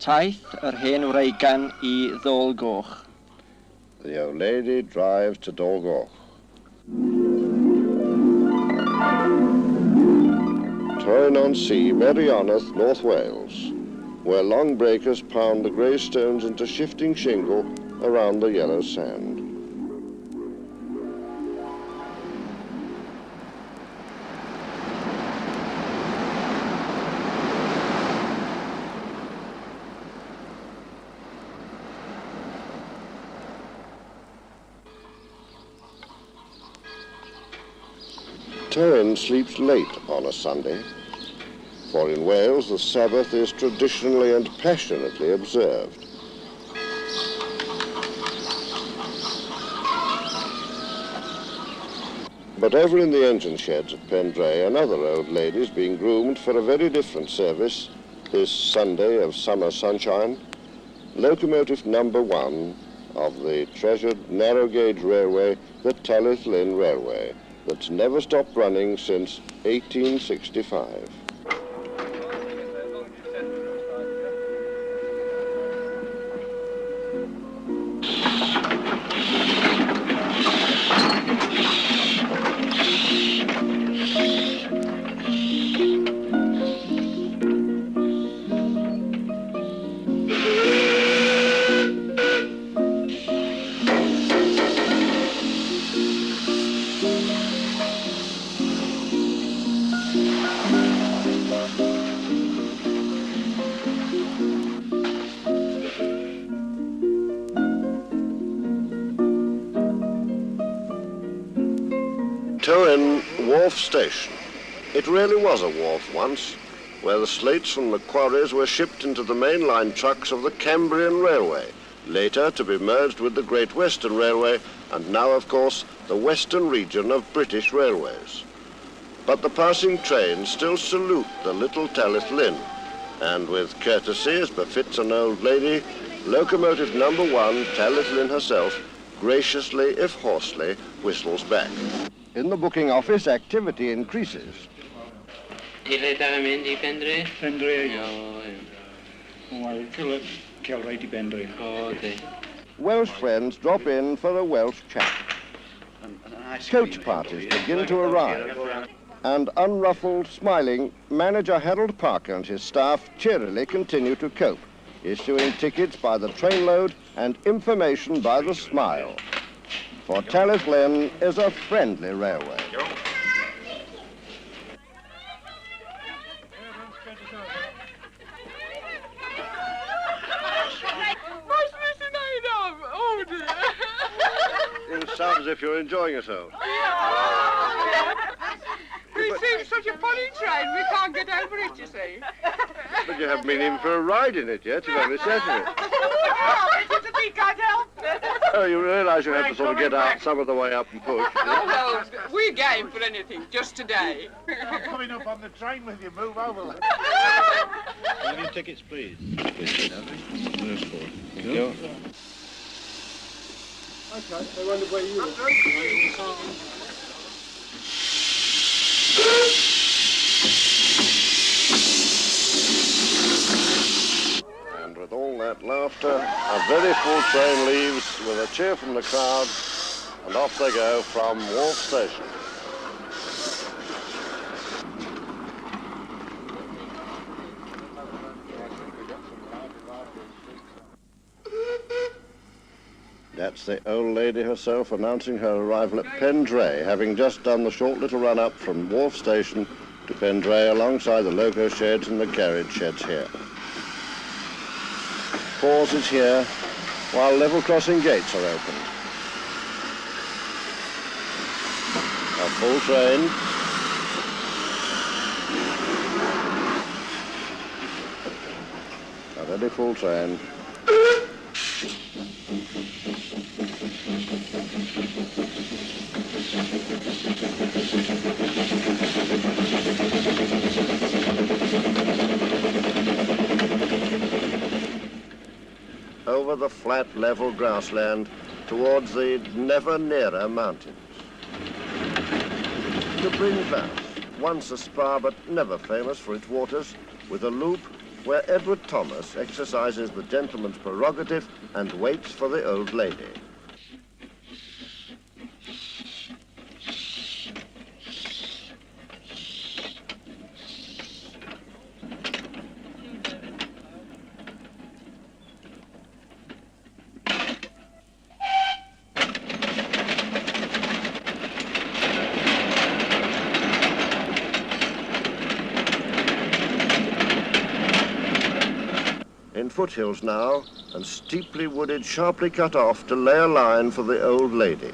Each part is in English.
Taith yr hen wreigan I Dolgoch. The old lady drives to Dolgoch. Talyllyn-on-Sea, Merioneth, North Wales, where long breakers pound the grey stones into shifting shingle around the yellow sand. Talyllyn sleeps late on a Sunday, for in Wales the Sabbath is traditionally and passionately observed. But over in the engine sheds at Pendray, another old lady's being groomed for a very different service this Sunday of summer sunshine, locomotive number 1 of the treasured narrow gauge railway, the Talyllyn Railway, that's never stopped running since 1865. Talyllyn Wharf Station. It really was a wharf once, where the slates from the quarries were shipped into the mainline trucks of the Cambrian Railway, later to be merged with the Great Western Railway, and now, of course, the western region of British railways. But the passing trains still salute the little Talyllyn, and with courtesy as befits an old lady, locomotive number 1, Talyllyn herself, graciously, if hoarsely, whistles back. In the booking office, activity increases. Welsh friends drop in for a Welsh chat. Coach parties begin to arrive. And unruffled, smiling, manager Harold Parker and his staff cheerily continue to cope, issuing tickets by the trainload and information by the smile. For Talyllyn is a friendly railway. It sounds as if you're enjoying yourself. It seems such a funny train, we can't get over it, you see. But you haven't been in for a ride in it yet, you've only sat in it. It's a big can't help it. Oh, you realise you have to sort of get out some of the way up and push. Oh, well, we're game for anything, just today. I'm coming up on the train with you, move over. Have your tickets, please. Please, There's 4. Thank you. Okay, I wonder where you are. And with all that laughter, a very full train leaves with a cheer from the crowd, and off they go from Wharf Station. That's the old lady herself announcing her arrival at Pendray, having just done the short little run up from Wharf Station to Pendray alongside the loco sheds and the carriage sheds here. Pauses here while level crossing gates are opened. A full train. A very full train. Over the flat, level grassland towards the never nearer mountains. To Bryn Bass, once a spa but never famous for its waters, with a loop where Edward Thomas exercises the gentleman's prerogative and waits for the old lady. In foothills now, and steeply wooded, sharply cut off to lay a line for the old lady.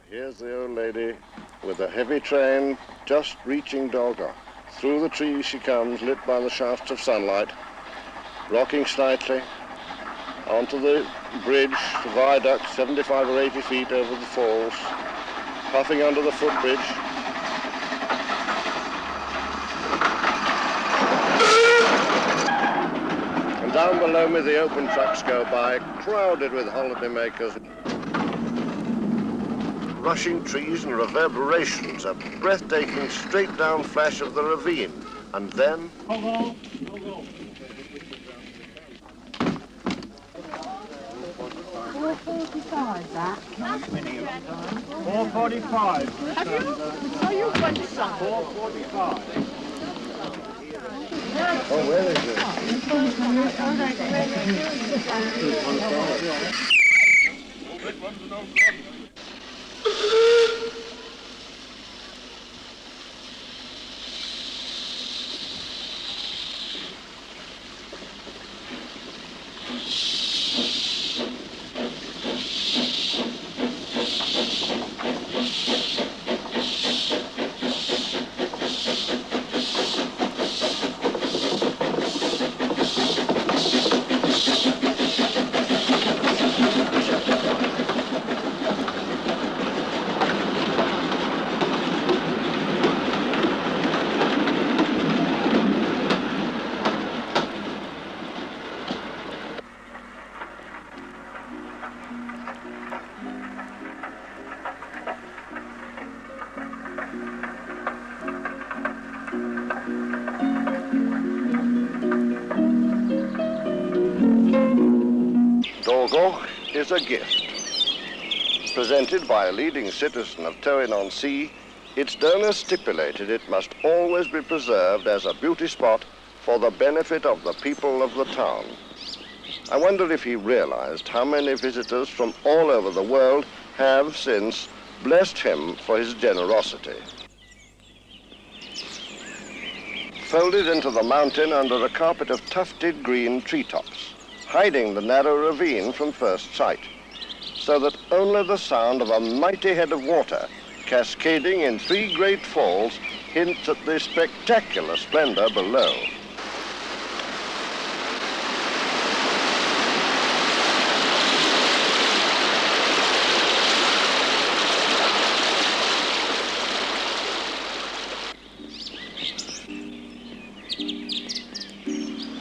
Here's the old lady with a heavy train just reaching Dolgoch. Through the trees she comes, lit by the shafts of sunlight, rocking slightly onto the bridge, the viaduct, 75 or 80 feet over the falls, puffing under the footbridge. And down below me the open trucks go by, crowded with holidaymakers. Rushing trees and reverberations, a breathtaking straight-down flash of the ravine, and then... Hold on. 4:45, that. 4:45. Have you? Oh, you've won some. 4:45. Oh, where is it? Dolgoch is a gift. Presented by a leading citizen of Talyllyn-on-Sea, its donors stipulated it must always be preserved as a beauty spot for the benefit of the people of the town. I wonder if he realized how many visitors from all over the world have since blessed him for his generosity. Folded into the mountain under a carpet of tufted green treetops, hiding the narrow ravine from first sight, so that only the sound of a mighty head of water, cascading in 3 great falls, hints at the spectacular splendor below.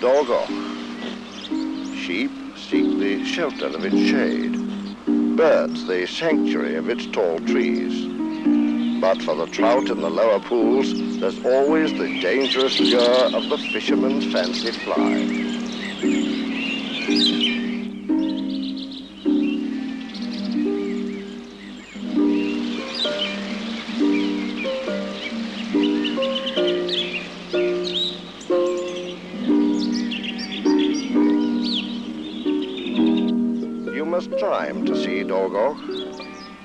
Dolgoch. Sheep seek the shelter of its shade. Birds the sanctuary of its tall trees. But for the trout in the lower pools, there's always the dangerous lure of the fisherman's fancy fly. You must climb to see Dolgoch,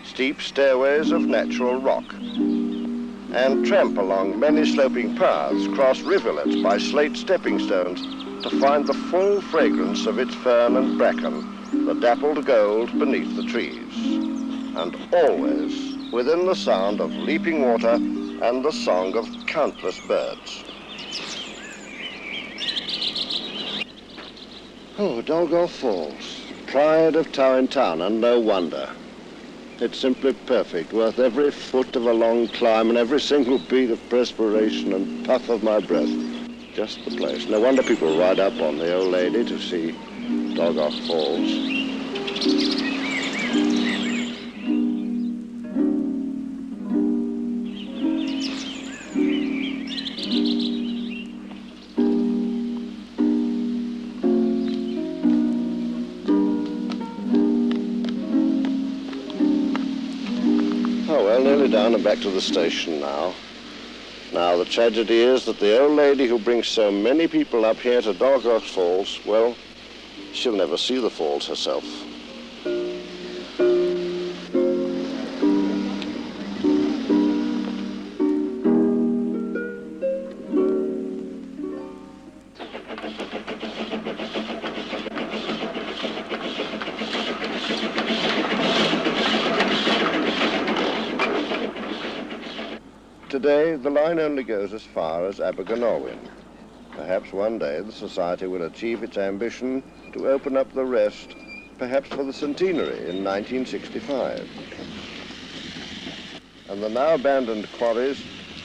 steep stairways of natural rock, and tramp along many sloping paths, cross rivulets by slate stepping stones to find the full fragrance of its fern and bracken, the dappled gold beneath the trees, and always within the sound of leaping water and the song of countless birds. Oh, Dolgoch Falls, pride of Talyllyn town, and no wonder. It's simply perfect, worth every foot of a long climb and every single bead of perspiration and puff of my breath. Just the place. No wonder people ride up on the old lady to see Dolgoch Falls. Oh, well, nearly down and back to the station now. Now, the tragedy is that the old lady who brings so many people up here to Dolgoch Falls, well, she'll never see the falls herself. Today, the line only goes as far as Abergynolwyn. Perhaps one day the Society will achieve its ambition to open up the rest, perhaps for the centenary in 1965. And the now abandoned quarries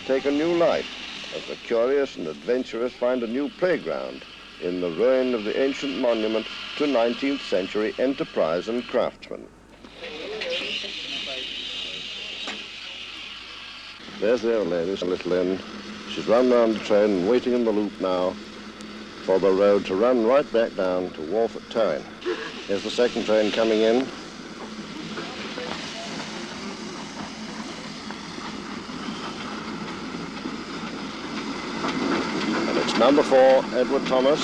take a new life as the curious and adventurous find a new playground in the ruin of the ancient monument to 19th century enterprise and craftsmen. There's the old lady, a little inn. She's run round the train and waiting in the loop now for the road to run right back down to wharf at Talyllyn. Here's the second train coming in. And it's number 4, Edward Thomas,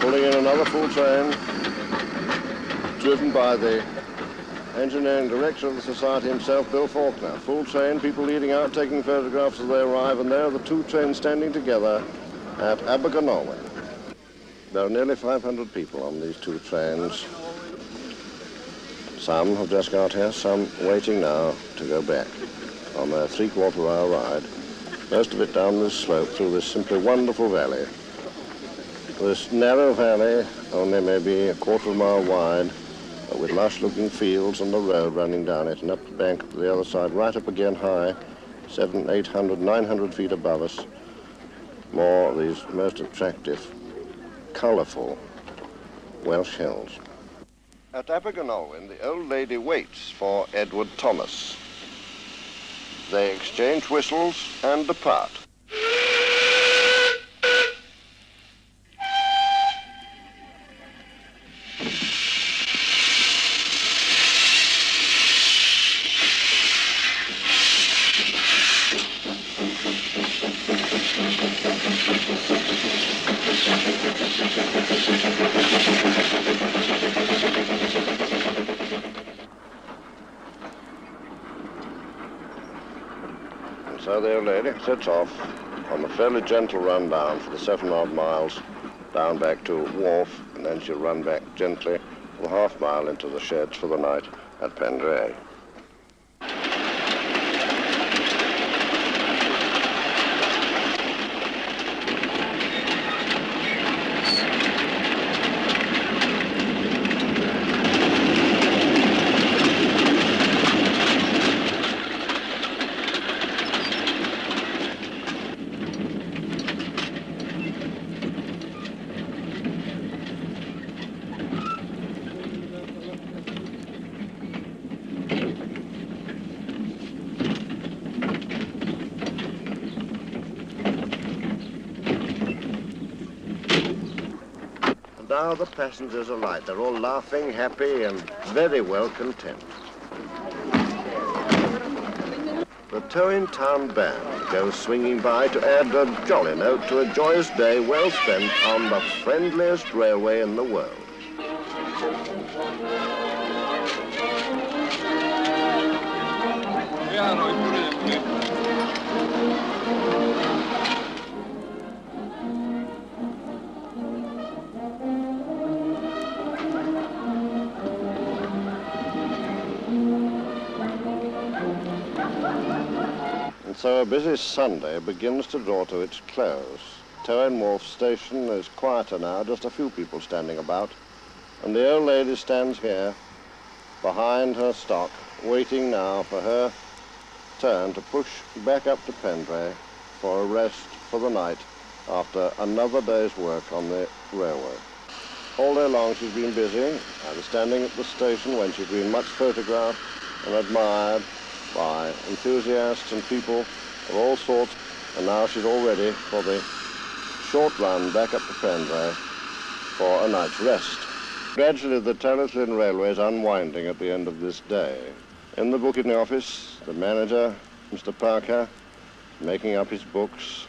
pulling in another full train, driven by the engineering director of the Society himself, Bill Faulkner. Full train, people leading out, taking photographs as they arrive, and there are the two trains standing together at Abergynolwyn. There are nearly 500 people on these two trains. Some have just got here, some waiting now to go back on their 3/4-hour ride. Most of it down this slope through this simply wonderful valley. This narrow valley, only maybe a 1/4 mile wide, with lush-looking fields and the road running down it, and up the bank to the other side, right up again high, 700, 800, 900 feet above us. More of these most attractive, colourful Welsh hills. At Abergynolwyn, the old lady waits for Edward Thomas. They exchange whistles and depart. And so the old lady sets off on a fairly gentle run down for the 7-odd miles down back to Wharf, and then she'll run back gently for the 1/2 mile into the sheds for the night at Pendray. Now the passengers alight. They're all laughing, happy, and very well content. The Talyllyn Town Band goes swinging by to add a jolly note to a joyous day well spent on the friendliest railway in the world. And so a busy Sunday begins to draw to its close. Talyllyn Wharf Station is quieter now, just a few people standing about, and the old lady stands here behind her stock, waiting now for her turn to push back up to Pendray for a rest for the night after another day's work on the railway. All day long she's been busy, and standing at the station when she's been much photographed and admired by enthusiasts and people of all sorts, and now she's all ready for the short run back up to Pendray for a night's rest. Gradually the Talyllyn Railway is unwinding at the end of this day. In the booking office, the manager, Mr. Parker, making up his books,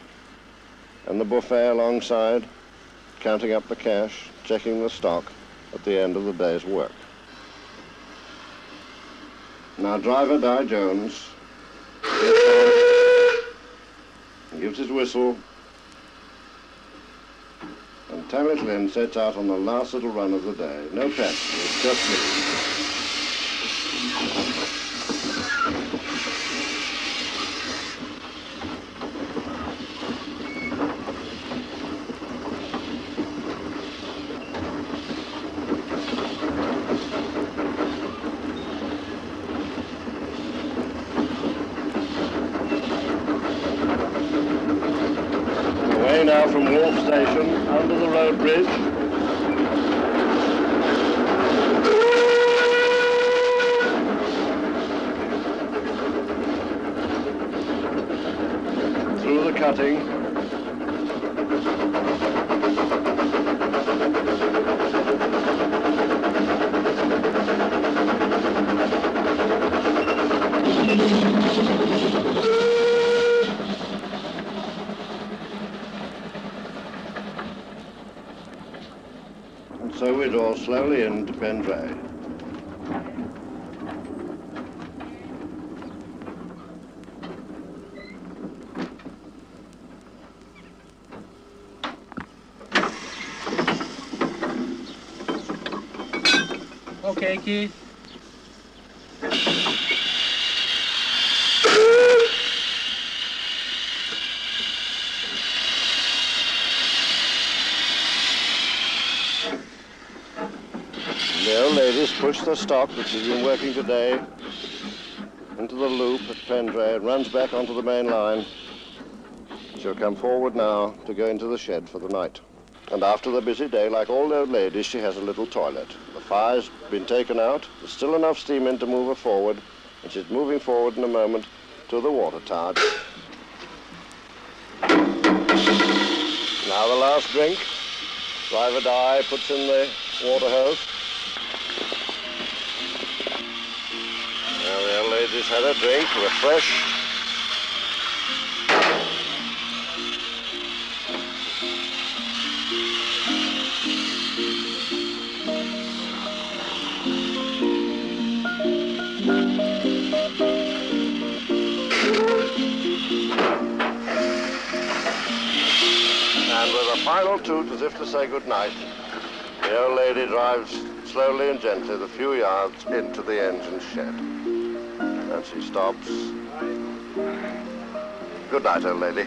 and the buffet alongside, counting up the cash, checking the stock at the end of the day's work. Now driver Di Jones gets on, gives his whistle, and Talyllyn sets out on the last little run of the day. No passengers, just me. Now from Wharf Station, under the road bridge. Through the cutting. So we draw slowly into Pendray. Okay, Keith. The old ladies push the stock that she's been working today into the loop at Pendray. It runs back onto the main line. She'll come forward now to go into the shed for the night. And after the busy day, like all the old ladies, she has a little toilet. The fire's been taken out. There's still enough steam in to move her forward, and she's moving forward in a moment to the water tower. Now the last drink. Driver Di puts in the water hose. Now the old lady's had a drink, refreshed. And with a final toot as if to say good night, the old lady drives slowly and gently the few yards into the engine shed. And she stops. Good night, old lady.